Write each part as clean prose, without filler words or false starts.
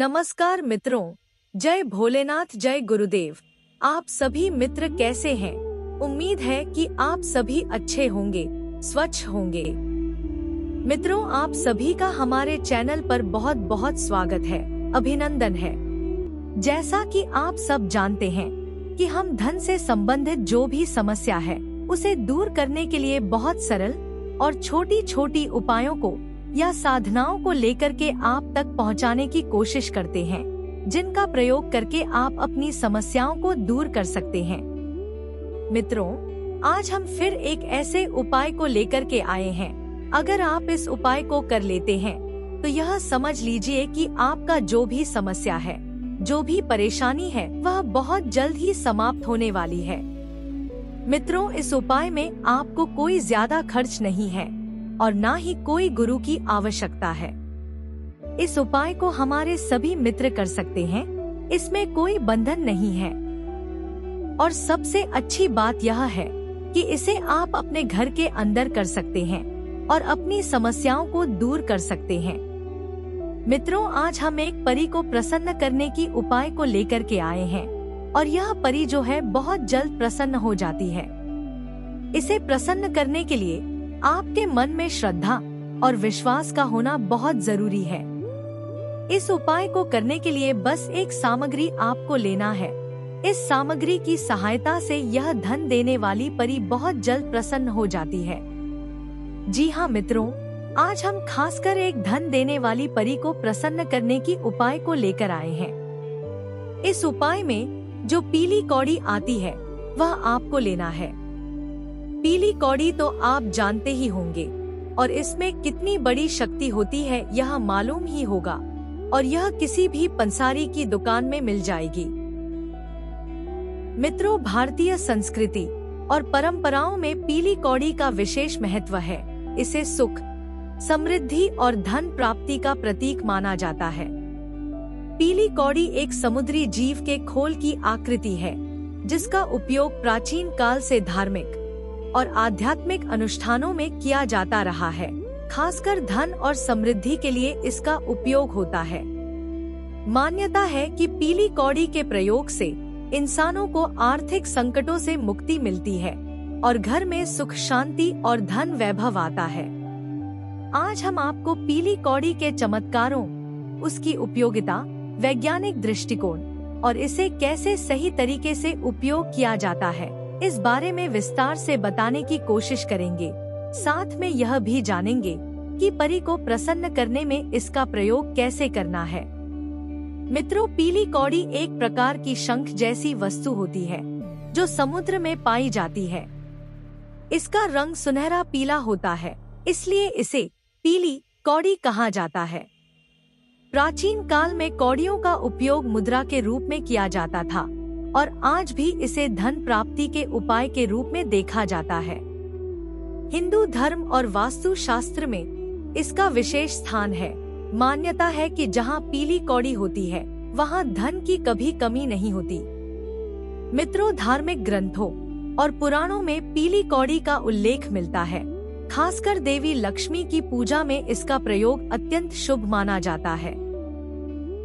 नमस्कार मित्रों, जय भोलेनाथ, जय गुरुदेव। आप सभी मित्र कैसे हैं? उम्मीद है कि आप सभी अच्छे होंगे, स्वच्छ होंगे। मित्रों, आप सभी का हमारे चैनल पर बहुत बहुत स्वागत है, अभिनंदन है। जैसा कि आप सब जानते हैं कि हम धन से संबंधित जो भी समस्या है उसे दूर करने के लिए बहुत सरल और छोटी छोटी उपायों को या साधनाओं को लेकर के आप तक पहुंचाने की कोशिश करते हैं, जिनका प्रयोग करके आप अपनी समस्याओं को दूर कर सकते हैं। मित्रों, आज हम फिर एक ऐसे उपाय को लेकर के आए हैं। अगर आप इस उपाय को कर लेते हैं तो यह समझ लीजिए कि आपका जो भी समस्या है, जो भी परेशानी है, वह बहुत जल्द ही समाप्त होने वाली है। मित्रों, इस उपाय में आपको कोई ज्यादा खर्च नहीं है और ना ही कोई गुरु की आवश्यकता है। इस उपाय को हमारे सभी मित्र कर सकते हैं, इसमें कोई बंधन नहीं है। और सबसे अच्छी बात यह है कि इसे आप अपने घर के अंदर कर सकते हैं और अपनी समस्याओं को दूर कर सकते हैं। मित्रों, आज हम एक परी को प्रसन्न करने की उपाय को लेकर के आए हैं और यह परी जो है बहुत जल्द प्रसन्न हो जाती है। इसे प्रसन्न करने के लिए आपके मन में श्रद्धा और विश्वास का होना बहुत जरूरी है। इस उपाय को करने के लिए बस एक सामग्री आपको लेना है। इस सामग्री की सहायता से यह धन देने वाली परी बहुत जल्द प्रसन्न हो जाती है। जी हाँ मित्रों, आज हम खासकर एक धन देने वाली परी को प्रसन्न करने की उपाय को लेकर आए हैं। इस उपाय में जो पीली कौड़ी आती है वह आपको लेना है। पीली कौड़ी तो आप जानते ही होंगे और इसमें कितनी बड़ी शक्ति होती है यह मालूम ही होगा, और यह किसी भी पंसारी की दुकान में मिल जाएगी। मित्रों, भारतीय संस्कृति और परंपराओं में पीली कौड़ी का विशेष महत्व है। इसे सुख, समृद्धि और धन प्राप्ति का प्रतीक माना जाता है। पीली कौड़ी एक समुद्री जीव के खोल की आकृति है, जिसका उपयोग प्राचीन काल से धार्मिक और आध्यात्मिक अनुष्ठानों में किया जाता रहा है। खासकर धन और समृद्धि के लिए इसका उपयोग होता है। मान्यता है कि पीली कौड़ी के प्रयोग से इंसानों को आर्थिक संकटों से मुक्ति मिलती है और घर में सुख, शांति और धन वैभव आता है। आज हम आपको पीली कौड़ी के चमत्कारों, उसकी उपयोगिता, वैज्ञानिक दृष्टिकोण और इसे कैसे सही तरीके से उपयोग किया जाता है, इस बारे में विस्तार से बताने की कोशिश करेंगे। साथ में यह भी जानेंगे कि परी को प्रसन्न करने में इसका प्रयोग कैसे करना है। मित्रों, पीली कौड़ी एक प्रकार की शंख जैसी वस्तु होती है जो समुद्र में पाई जाती है। इसका रंग सुनहरा पीला होता है, इसलिए इसे पीली कौड़ी कहा जाता है। प्राचीन काल में कौड़ियों का उपयोग मुद्रा के रूप में किया जाता था और आज भी इसे धन प्राप्ति के उपाय के रूप में देखा जाता है। हिंदू धर्म और वास्तु शास्त्र में इसका विशेष स्थान है। मान्यता है कि जहाँ पीली कौड़ी होती है वहाँ धन की कभी कमी नहीं होती। मित्रों, धार्मिक ग्रंथों और पुराणों में पीली कौड़ी का उल्लेख मिलता है। खासकर देवी लक्ष्मी की पूजा में इसका प्रयोग अत्यंत शुभ माना जाता है।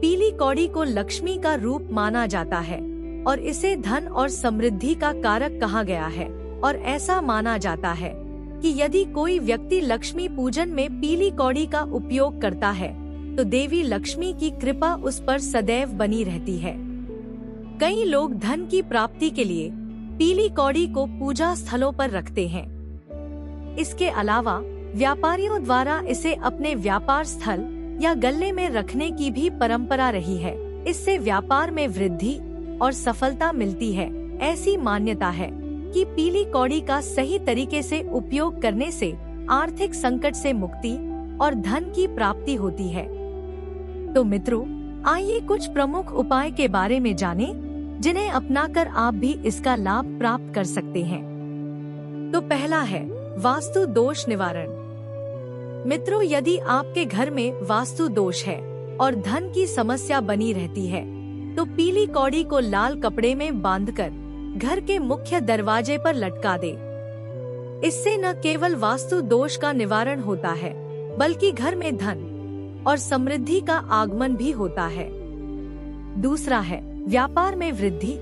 पीली कौड़ी को लक्ष्मी का रूप माना जाता है और इसे धन और समृद्धि का कारक कहा गया है। और ऐसा माना जाता है कि यदि कोई व्यक्ति लक्ष्मी पूजन में पीली कौड़ी का उपयोग करता है तो देवी लक्ष्मी की कृपा उस पर सदैव बनी रहती है। कई लोग धन की प्राप्ति के लिए पीली कौड़ी को पूजा स्थलों पर रखते हैं। इसके अलावा व्यापारियों द्वारा इसे अपने व्यापार स्थल या गल्ले में रखने की भी परंपरा रही है। इससे व्यापार में वृद्धि और सफलता मिलती है। ऐसी मान्यता है कि पीली कौड़ी का सही तरीके से उपयोग करने से आर्थिक संकट से मुक्ति और धन की प्राप्ति होती है। तो मित्रों, आइए कुछ प्रमुख उपाय के बारे में जानें, जिन्हें अपनाकर आप भी इसका लाभ प्राप्त कर सकते हैं। तो पहला है वास्तु दोष निवारण। मित्रों, यदि आपके घर में वास्तु दोष है और धन की समस्या बनी रहती है तो पीली कौड़ी को लाल कपड़े में बांधकर घर के मुख्य दरवाजे पर लटका दे। इससे न केवल वास्तु दोष का निवारण होता है बल्कि घर में धन और समृद्धि का आगमन भी होता है। दूसरा है व्यापार में वृद्धि।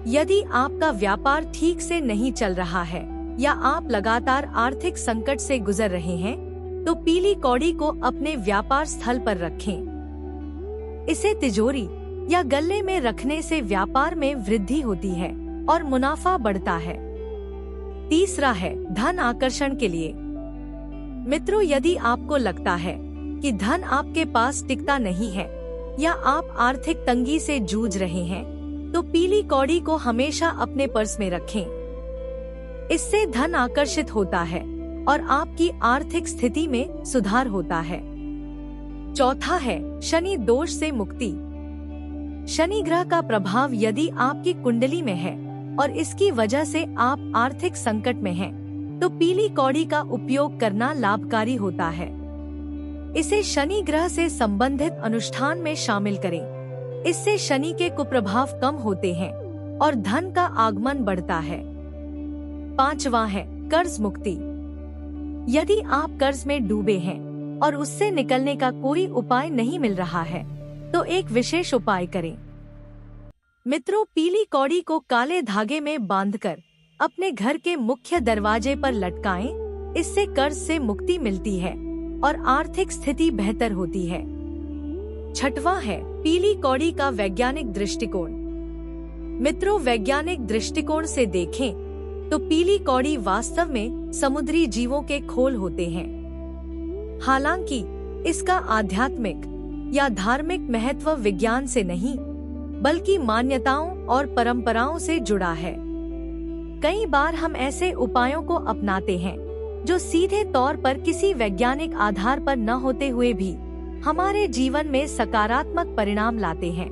यदि आपका व्यापार ठीक से नहीं चल रहा है या आप लगातार आर्थिक संकट से गुजर रहे हैं, तो पीली कौड़ी को अपने व्यापार स्थल पर रखें। इसे तिजोरी या गल्ले में रखने से व्यापार में वृद्धि होती है और मुनाफा बढ़ता है। तीसरा है धन आकर्षण के लिए। मित्रों, यदि आपको लगता है कि धन आपके पास टिकता नहीं है या आप आर्थिक तंगी से जूझ रहे हैं, तो पीली कौड़ी को हमेशा अपने पर्स में रखें। इससे धन आकर्षित होता है और आपकी आर्थिक स्थिति में सुधार होता है। चौथा है शनि दोष से मुक्ति। शनि ग्रह का प्रभाव यदि आपकी कुंडली में है और इसकी वजह से आप आर्थिक संकट में हैं, तो पीली कौड़ी का उपयोग करना लाभकारी होता है। इसे शनि ग्रह से संबंधित अनुष्ठान में शामिल करें। इससे शनि के कुप्रभाव कम होते हैं और धन का आगमन बढ़ता है। पांचवा है कर्ज मुक्ति। यदि आप कर्ज में डूबे हैं और उससे निकलने का कोई उपाय नहीं मिल रहा है, तो एक विशेष उपाय करें। मित्रों, पीली कौड़ी को काले धागे में बांधकर अपने घर के मुख्य दरवाजे पर लटकाएं। इससे कर्ज से मुक्ति मिलती है और आर्थिक स्थिति बेहतर होती है। छठवां है पीली कौड़ी का वैज्ञानिक दृष्टिकोण। मित्रों, वैज्ञानिक दृष्टिकोण से देखें तो पीली कौड़ी वास्तव में समुद्री जीवों के खोल होते हैं। हालांकि इसका आध्यात्मिक या धार्मिक महत्व विज्ञान से नहीं, बल्कि मान्यताओं और परंपराओं से जुड़ा है। कई बार हम ऐसे उपायों को अपनाते हैं जो सीधे तौर पर किसी वैज्ञानिक आधार पर न होते हुए भी हमारे जीवन में सकारात्मक परिणाम लाते हैं।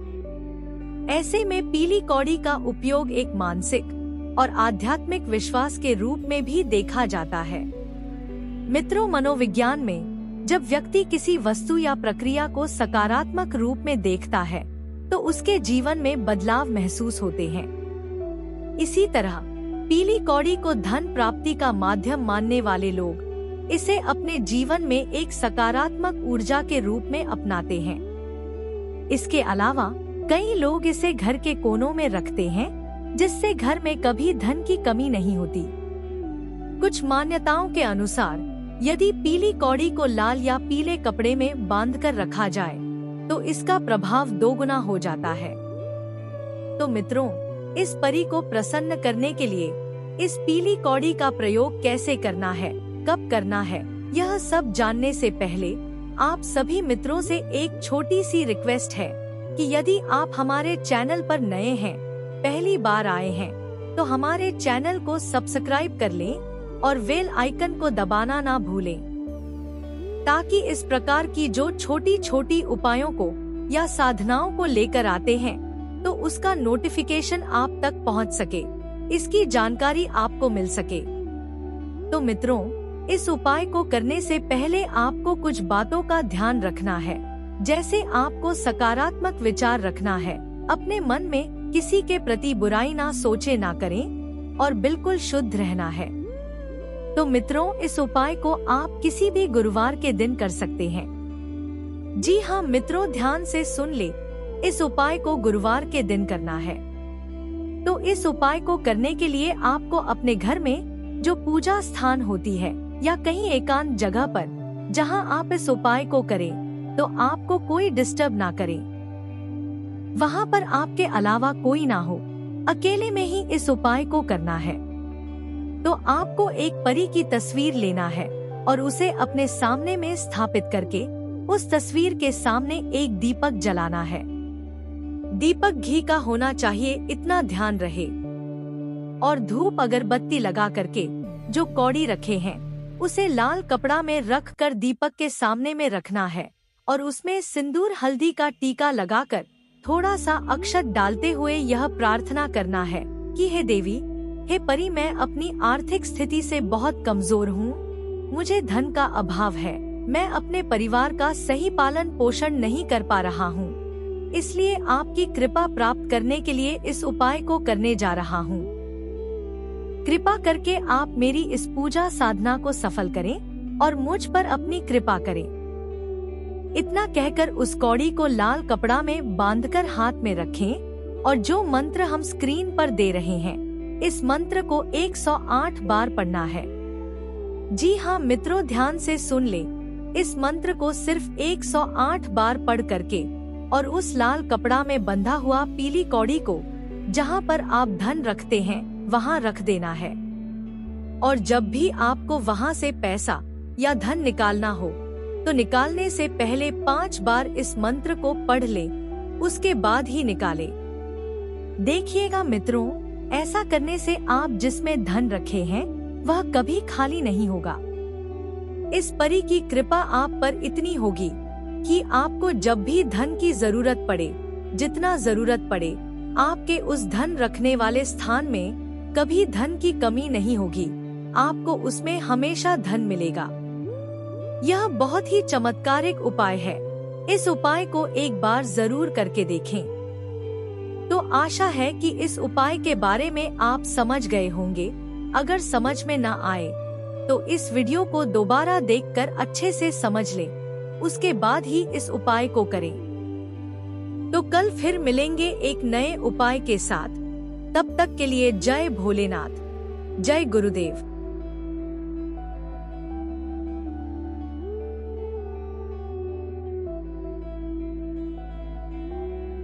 ऐसे में पीली कौड़ी का उपयोग एक मानसिक और आध्यात्मिक विश्वास के रूप में भी देखा जाता है। मित्रों, मनोविज्ञान में जब व्यक्ति किसी वस्तु या प्रक्रिया को सकारात्मक रूप में देखता है, तो उसके जीवन में बदलाव महसूस होते हैं। इसी तरह पीली कौड़ी को धन प्राप्ति का माध्यम मानने वाले लोग इसे अपने जीवन में एक सकारात्मक ऊर्जा के रूप में अपनाते हैं। इसके अलावा कई लोग इसे घर के कोनों में रखते हैं, जिससे घर में कभी धन की कमी नहीं होती। कुछ मान्यताओं के अनुसार यदि पीली कौड़ी को लाल या पीले कपड़े में बांधकर रखा जाए, तो इसका प्रभाव दोगुना हो जाता है। तो मित्रों, इस परी को प्रसन्न करने के लिए इस पीली कौड़ी का प्रयोग कैसे करना है, कब करना है, यह सब जानने से पहले आप सभी मित्रों से एक छोटी सी रिक्वेस्ट है कि यदि आप हमारे चैनल पर नए हैं, पहली बार आए हैं, तो हमारे चैनल को सब्सक्राइब कर लें और बेल आइकन को दबाना ना भूलें, ताकि इस प्रकार की जो छोटी छोटी उपायों को या साधनाओं को लेकर आते हैं, तो उसका नोटिफिकेशन आप तक पहुंच सके, इसकी जानकारी आपको मिल सके। तो मित्रों, इस उपाय को करने से पहले आपको कुछ बातों का ध्यान रखना है। जैसे आपको सकारात्मक विचार रखना है, अपने मन में किसी के प्रति बुराई ना सोचे ना करें और बिल्कुल शुद्ध रहना है। तो मित्रों, इस उपाय को आप किसी भी गुरुवार के दिन कर सकते हैं। जी हाँ मित्रों, ध्यान से सुन ले, इस उपाय को गुरुवार के दिन करना है। तो इस उपाय को करने के लिए आपको अपने घर में जो पूजा स्थान होती है या कहीं एकांत जगह पर जहां आप इस उपाय को करें, तो आपको कोई डिस्टर्ब ना करे, वहां पर आपके अलावा कोई ना हो, अकेले में ही इस उपाय को करना है। तो आपको एक परी की तस्वीर लेना है और उसे अपने सामने में स्थापित करके उस तस्वीर के सामने एक दीपक जलाना है। दीपक घी का होना चाहिए, इतना ध्यान रहे। और धूप अगरबत्ती लगा करके जो कौड़ी रखे हैं उसे लाल कपड़ा में रख कर दीपक के सामने में रखना है और उसमें सिंदूर हल्दी का टीका लगाकर थोड़ा सा अक्षत डालते हुए यह प्रार्थना करना है कि हे देवी, हे परी, मैं अपनी आर्थिक स्थिति से बहुत कमजोर हूँ, मुझे धन का अभाव है, मैं अपने परिवार का सही पालन पोषण नहीं कर पा रहा हूँ, इसलिए आपकी कृपा प्राप्त करने के लिए इस उपाय को करने जा रहा हूँ। कृपा करके आप मेरी इस पूजा साधना को सफल करें और मुझ पर अपनी कृपा करें। इतना कहकर उस कौड़ी को लाल कपड़ा में बांधकर हाथ में रखें और जो मंत्र हम स्क्रीन पर दे रहे हैं, इस मंत्र को 108 बार पढ़ना है। जी हाँ मित्रों, ध्यान से सुन ले। इस मंत्र को सिर्फ 108 बार पढ़ करके और उस लाल कपड़ा में बंधा हुआ पीली कौड़ी को जहाँ पर आप धन रखते हैं वहाँ रख देना है। और जब भी आपको वहाँ से पैसा या धन निकालना हो तो निकालने से पहले 5 बार इस मंत्र को पढ़ ले, उसके बाद ही निकाले। देखिएगा मित्रों, ऐसा करने से आप जिसमें धन रखे हैं वह कभी खाली नहीं होगा। इस परी की कृपा आप पर इतनी होगी कि आपको जब भी धन की जरूरत पड़े, जितना जरूरत पड़े, आपके उस धन रखने वाले स्थान में कभी धन की कमी नहीं होगी। आपको उसमें हमेशा धन मिलेगा। यह बहुत ही चमत्कारिक उपाय है। इस उपाय को एक बार जरूर करके देखें। तो आशा है कि इस उपाय के बारे में आप समझ गए होंगे। अगर समझ में ना आए तो इस वीडियो को दोबारा देखकर अच्छे से समझ लें, उसके बाद ही इस उपाय को करें। तो कल फिर मिलेंगे एक नए उपाय के साथ। तब तक के लिए जय भोलेनाथ, जय गुरुदेव।